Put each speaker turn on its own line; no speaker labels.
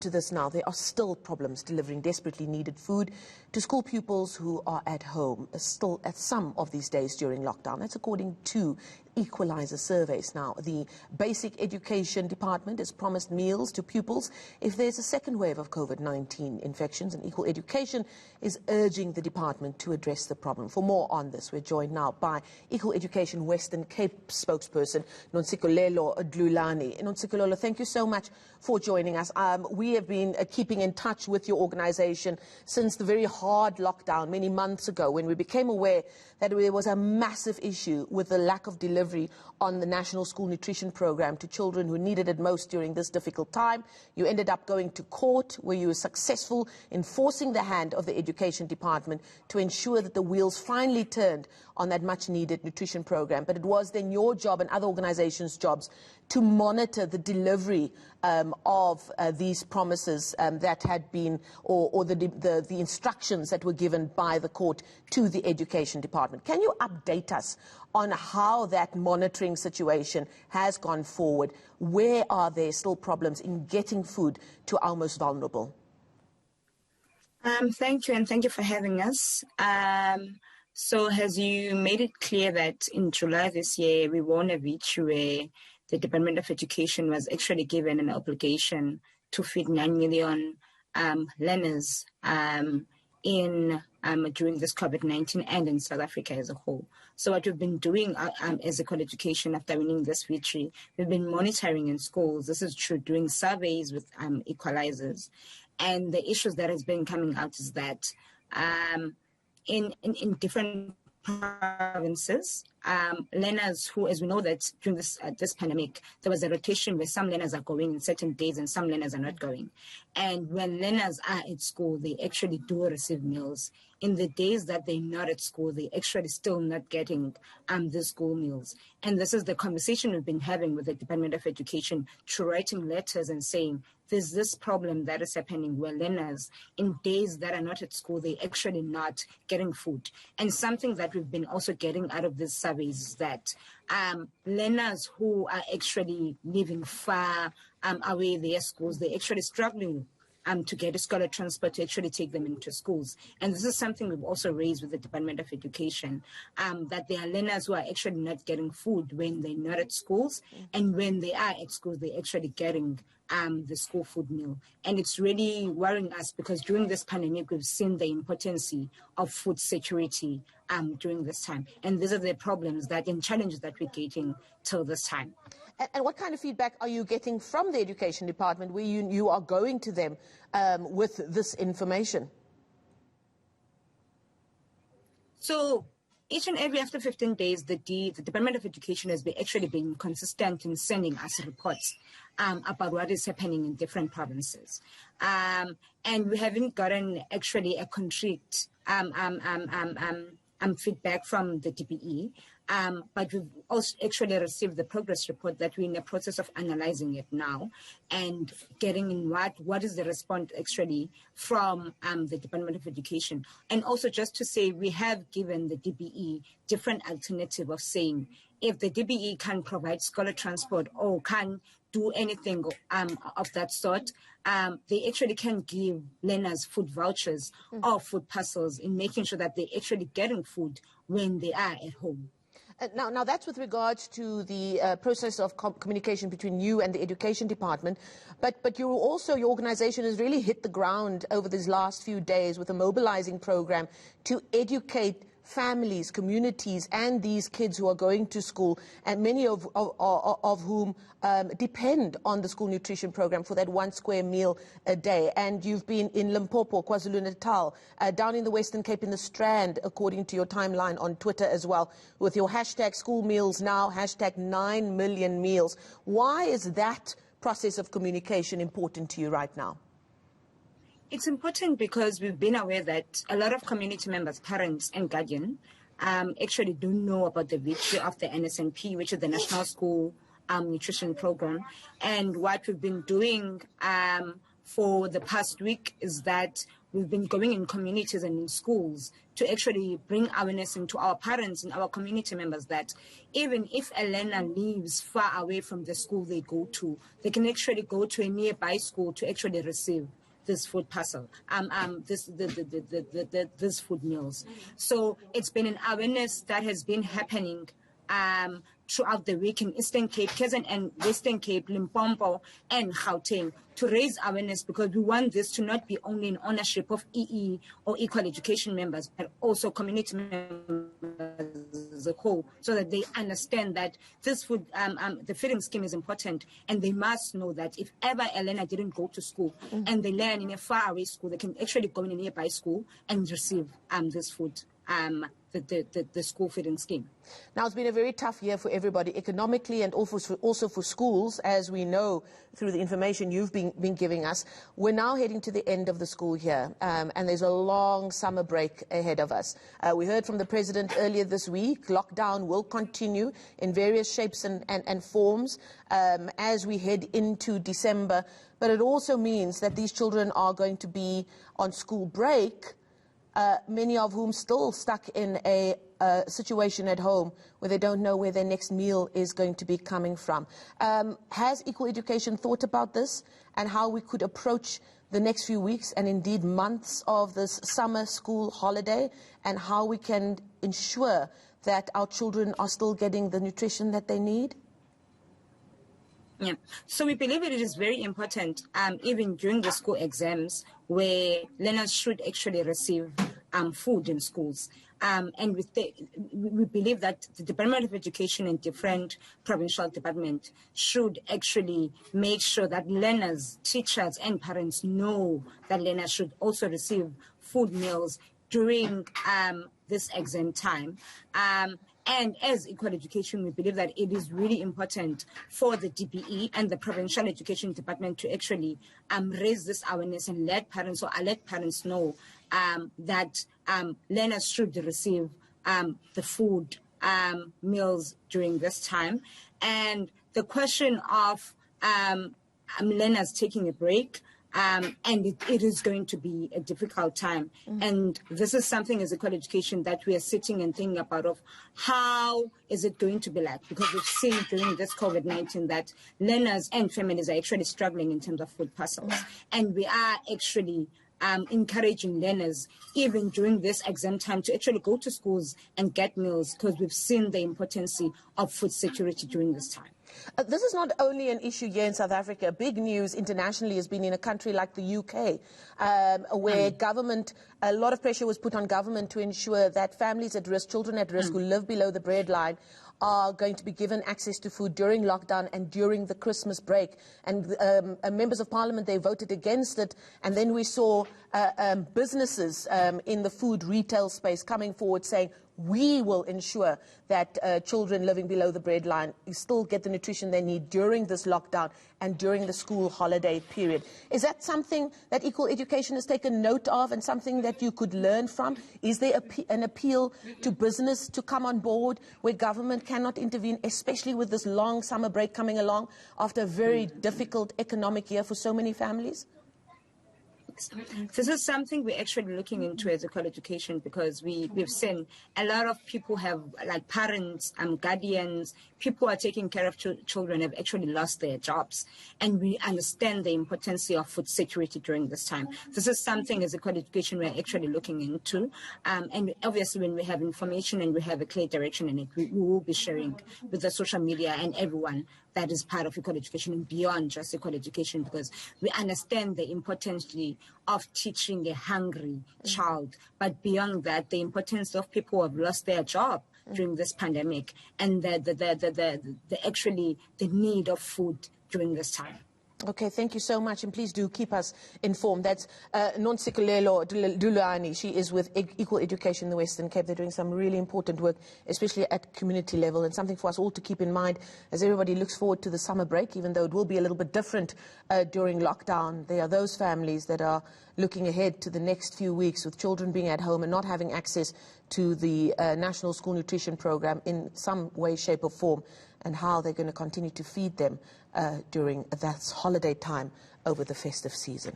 to this now, there are still problems delivering desperately needed food to school pupils who are at home, still at some of these days during lockdown. That's according to Equalizer surveys. Now, the Basic Education Department has promised meals to pupils if there's a second wave of COVID-19 infections, and Equal Education is urging the department to address the problem. For more on this, we're joined now by Equal Education Western Cape spokesperson Nontsikelelo Dlulani. Nontsikelelo, thank you so much for joining us. We have been keeping in touch with your organization since the very hard lockdown many months ago, when we became aware that there was a massive issue with the lack of delivery on the National School Nutrition Program to children who needed it most during this difficult time. You ended up going to court, where you were successful in forcing the hand of the Education Department to ensure that the wheels finally turned on that much-needed nutrition program. But it was then your job and other organizations' jobs to monitor the delivery of these promises that had been, or the instructions that were given by the court to the Education Department. Can you update us on how that monitoring situation has gone forward? Where are there still problems in getting food to our most vulnerable?
Thank you, and thank you for having us. So as you made it clear that in July this year, we won a victory where the Department of Education was actually given an obligation to feed 9 million learners during this COVID-19 and in South Africa as a whole. So what we've been doing as Equal Education after winning this victory, we've been monitoring in schools. This is true, doing surveys with equalizers. And the issues that has been coming out is that in different provinces, learners who, as we know that during this pandemic, there was a rotation where some learners are going in certain days and some learners are not going. And when learners are at school, they actually do receive meals. In the days that they're not at school, they actually still not getting the school meals. And this is the conversation we've been having with the Department of Education, through writing letters and saying, there's this problem that is happening where learners in days that are not at school, they're actually not getting food. And something that we've been also getting out of these surveys is that learners who are actually living far away their schools, they're actually struggling to get a scholar transport to actually take them into schools. And this is something we've also raised with the Department of Education, that there are learners who are actually not getting food when they're not at schools, and when they are at schools, they're actually getting the school food meal. And it's really worrying us because during this pandemic, we've seen the importance of food security during this time. And these are the problems and challenges that we're getting till this time.
And what kind of feedback are you getting from the Education Department where you are going to them with this information?
So each and every after 15 days, the Department of Education has actually been consistent in sending us reports about what is happening in different provinces. And we haven't gotten actually a concrete feedback from the DPE, but we've also actually received the progress report that we're in the process of analyzing it now and getting in what is the response actually from the Department of Education. And also just to say, we have given the DPE different alternative of saying, if the DPE can provide scholar transport or can do anything of that sort, they actually can give learners food vouchers or food parcels in making sure that they're actually getting food when they are at home.
Now that's with regards to the process of communication between you and the Education Department, but your organization has really hit the ground over these last few days with a mobilizing program to educate families, communities, and these kids who are going to school, and many of whom depend on the school nutrition program for that 1 square meal a day. And you've been in Limpopo, KwaZulu-Natal, down in the Western Cape, in the Strand, according to your timeline on Twitter as well, with your hashtag school meals now, hashtag 9 million meals. Why is that process of communication important to you right now?
It's important because we've been aware that a lot of community members, parents and guardians, actually don't know about the victory of the NSNP, which is the National School Nutrition Program. And what we've been doing for the past week is that we've been going in communities and in schools to actually bring awareness into our parents and our community members that even if a learner lives far away from the school they go to, they can actually go to a nearby school to actually receive this food parcel, this food meals. So it's been an awareness that has been happening throughout the week in Eastern Cape, KZN and Western Cape, Limpopo and Gauteng to raise awareness, because we want this to not be only in ownership of EE or equal education members, but also community members as a whole, so that they understand that this food, the feeding scheme is important, and they must know that if ever a learner didn't go to school and they learn in a faraway school, they can actually go in a nearby school and receive this food. The school feeding scheme.
Now, it's been a very tough year for everybody economically and also for schools, as we know through the information you've been giving us. We're now heading to the end of the school year, and there's a long summer break ahead of us. We heard from the President earlier this week, lockdown will continue in various shapes and forms as we head into December, but it also means that these children are going to be on school break, many of whom still stuck in a situation at home where they don't know where their next meal is going to be coming from. Has Equal Education thought about this and how we could approach the next few weeks and indeed months of this summer school holiday, and how we can ensure that our children are still getting the nutrition that they need?
Yeah, so we believe it is very important, even during the school exams, where learners should actually receive food in schools. And we believe that the Department of Education and different provincial departments should actually make sure that learners, teachers, and parents know that learners should also receive food meals during this exam time. And as Equal Education, we believe that it is really important for the DPE and the Provincial Education Department to actually raise this awareness and let parents know that learners should receive the food meals during this time. And the question of learners taking a break, and it is going to be a difficult time. And this is something as Equal Education that we are sitting and thinking about of how is it going to be like, because we've seen during this COVID-19 that learners and families are actually struggling in terms of food parcels. And we are actually encouraging learners, even during this exam time, to actually go to schools and get meals, because we've seen the importance of food security during this time.
This is not only an issue here in South Africa. Big news internationally has been in a country like the UK, where government, a lot of pressure was put on government to ensure that families at risk, children at risk who live below the breadline, are going to be given access to food during lockdown and during the Christmas break. And members of parliament, they voted against it. And then we saw businesses in the food retail space coming forward saying, we will ensure that children living below the breadline still get the nutrition they need during this lockdown and during the school holiday period. Is that something that Equal Education has taken note of and something that you could learn from? Is there an appeal to business to come on board where government cannot intervene, especially with this long summer break coming along after a very difficult economic year for so many families?
This is something we're actually looking into as Equal Education, because we've seen a lot of people have, like parents and guardians, people who are taking care of children have actually lost their jobs. And we understand the importance of food security during this time. This is something as Equal Education we're actually looking into. And obviously when we have information and we have a clear direction in it, we will be sharing with the social media and everyone that is part of Equal Education and beyond just Equal Education, because we understand the importance of teaching a hungry child, but beyond that, the importance of people who have lost their job during this pandemic, and actually the need of food during this time.
Okay, thank you so much, and please do keep us informed. That's Nontsikelelo Dlulani. She is with Equal Education in the Western Cape. They're doing some really important work, especially at community level, and something for us all to keep in mind as everybody looks forward to the summer break, even though it will be a little bit different during lockdown. There are those families that are looking ahead to the next few weeks with children being at home and not having access to the National School Nutrition Program in some way, shape or form, and how they're going to continue to feed them during that holiday time over the festive season.